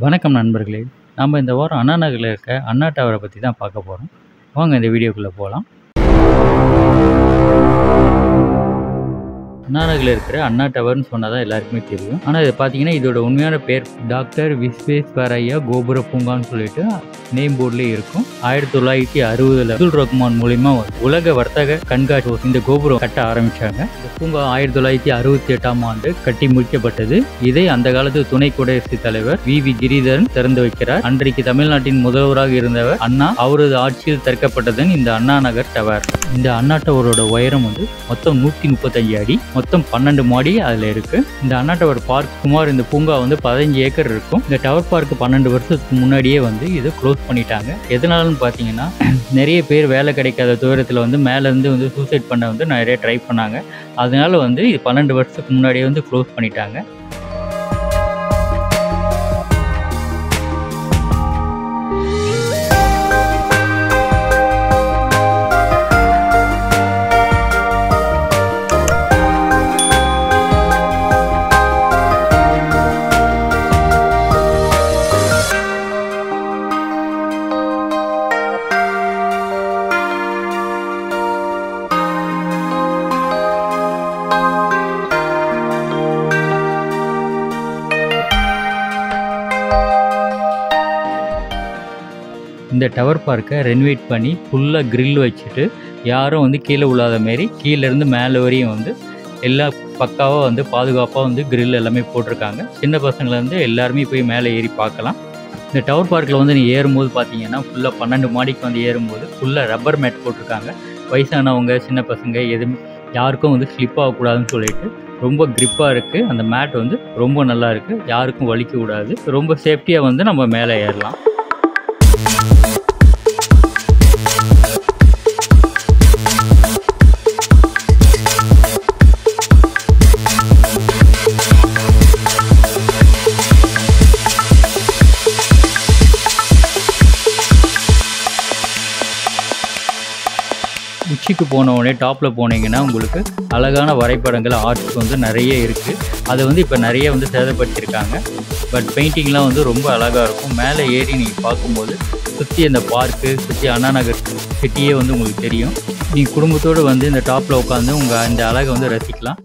வணக்கம் நண்பர்களே. நம்ம இந்த வாரம் அண்ணா நகரில் இருக்க அண்ணா டவரை பற்றி தான் பார்க்க போகிறோம். வாங்க இந்த வீடியோக்குள்ளே போகலாம். அண்ணா நகரில் இருக்கிற அண்ணா டவர்னு சொன்னால் தான் எல்லாருக்குமே தெரியும். ஆனால் இது பார்த்தீங்கன்னா இதோட உண்மையான பேர் டாக்டர் விஸ்வேஸ்வரய்யா கோபுர பூங்கான்னு சொல்லிட்டு நேம் போர்ட்லேயே இருக்கும். 1960 அப்துல் ரஹ்மான் மூலிமா உலக வர்த்தக கண்காட்சி இந்த கோபுரம் கட்ட ஆரம்பித்தாங்க. இந்த பூங்கா 1968ஆம் ஆண்டு கட்டி முடிக்கப்பட்டது. இதை அந்த காலத்து துணை குடியரசுத் தலைவர் வி கிரிதரன் திறந்து வைக்கிறார். அன்றைக்கு தமிழ்நாட்டின் முதல்வராக இருந்தவர் அண்ணா, அவரது ஆட்சியில் திறக்கப்பட்டதன் இந்த அண்ணா நகர் டவர். இந்த அண்ணா டவரோட உயரம் மொத்தம் 135 அடி, மொத்தம் 12 மாடி அதில் இருக்கு. இந்த அண்ணா டவர் பார்க் சுமார் இந்த பூங்கா 15 ஏக்கர் இருக்கும். இந்த டவர் பார்க் 12 வருஷத்துக்கு முன்னாடியே இதை க்ளோஸ் பண்ணிட்டாங்க. எதனாலன்னு பார்த்தீங்கன்னா நிறைய பேர் வேலை கிடைக்காத தூரத்தில் மேலேருந்து சூசைட் பண்ண நிறைய ட்ரை பண்ணாங்க. அதனால இது 12 வருஷத்துக்கு முன்னாடியே க்ளோஸ் பண்ணிட்டாங்க. இந்த டவர் பார்க்கை ரெனோவேட் பண்ணி ஃபுல்லாக கிரில் வச்சுட்டு யாரும் கீழே விழாத மாரி கீழேருந்து மேலே வரையும் எல்லா பக்காவாக பாதுகாப்பாக கிரில் எல்லாமே போட்டிருக்காங்க. சின்ன பசங்கள்லேருந்து எல்லாருமே போய் மேலே ஏறி பார்க்கலாம். இந்த டவர் பார்க்கில் நீங்கள் ஏறும்போது பார்த்தீங்கன்னா ஃபுல்லாக 12 மாடிக்கு ஏறும்போது ஃபுல்லாக ரப்பர் மேட் போட்டிருக்காங்க. வயசானவங்க சின்ன பசங்க எதுவும் யாருக்கும் ஸ்லிப் ஆகக்கூடாதுன்னு சொல்லிட்டு ரொம்ப கிரிப்பாக இருக்குது. அந்த மேட் ரொம்ப நல்லா இருக்குது, யாருக்கும் வலிக்க கூடாது, ரொம்ப சேஃப்டியாக நம்ம மேலே ஏறலாம். உச்சிக்கு போன உடனே டாப்பில் போனீங்கன்னா உங்களுக்கு அழகான வரைபடங்கள் ஆர்ட்ஸ் நிறைய இருக்குது. அதை இப்போ நிறைய சேதப்படுத்தியிருக்காங்க. பட் பெயிண்டிங்லாம் ரொம்ப அழகாக இருக்கும். மேலே ஏறி நீங்கள் பார்க்கும்போது சுற்றி அந்த பார்க்கு சுற்றி அண்ணா நகர் சிட்டியே உங்களுக்கு தெரியும். நீங்கள் குடும்பத்தோடு இந்த டாப்பில் உட்காந்து உங்கள் இந்த அழகை ரசிக்கலாம்.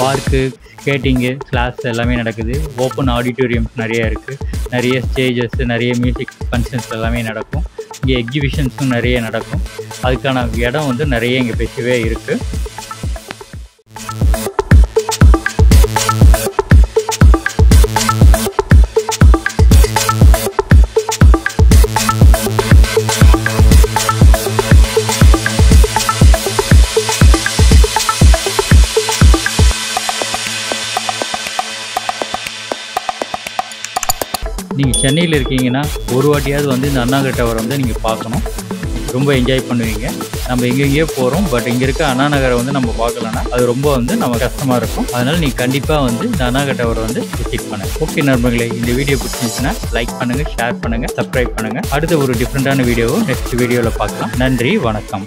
பார்க்கு, ஸ்கேட்டிங்கு கிளாஸ் எல்லாமே நடக்குது. ஓப்பன் ஆடிட்டோரியம்ஸ் நிறையா இருக்குது. நிறைய ஸ்டேஜஸ், நிறைய மியூசிக் ஃபங்க்ஷன்ஸ் எல்லாமே நடக்கும். இங்கே எக்ஸிபிஷன்ஸும் நிறைய நடக்கும். அதுக்கான இடம் நிறைய இங்கே பெருசாகவே இருக்குது. நீங்கள் சென்னையில் இருக்கீங்கன்னா ஒரு வாட்டியாவது இந்த அண்ணா நகர் டவர் நீங்கள் பார்க்கணும். ரொம்ப என்ஜாய் பண்ணுவீங்க. நம்ம எங்கெங்கேயோ போகிறோம், பட் இங்கே இருக்க அண்ணா நகரை நம்ம பார்க்கலன்னா அது ரொம்ப நம்ம கஷ்டமாக இருக்கும். அதனால் நீங்கள் கண்டிப்பாக இந்த அண்ணா நகர் டவர் விசிட் பண்ணுங்கள். ஓகே நண்பர்களே, இந்த வீடியோ பிடிச்சிருந்துச்சுன்னா லைக் பண்ணுங்கள், ஷேர் பண்ணுங்கள், சப்ஸ்கிரைப் பண்ணுங்கள். அடுத்த ஒரு டிஃப்ரெண்ட்டான வீடியோவை நெக்ஸ்ட் வீடியோவில் பார்க்கலாம். நன்றி, வணக்கம்.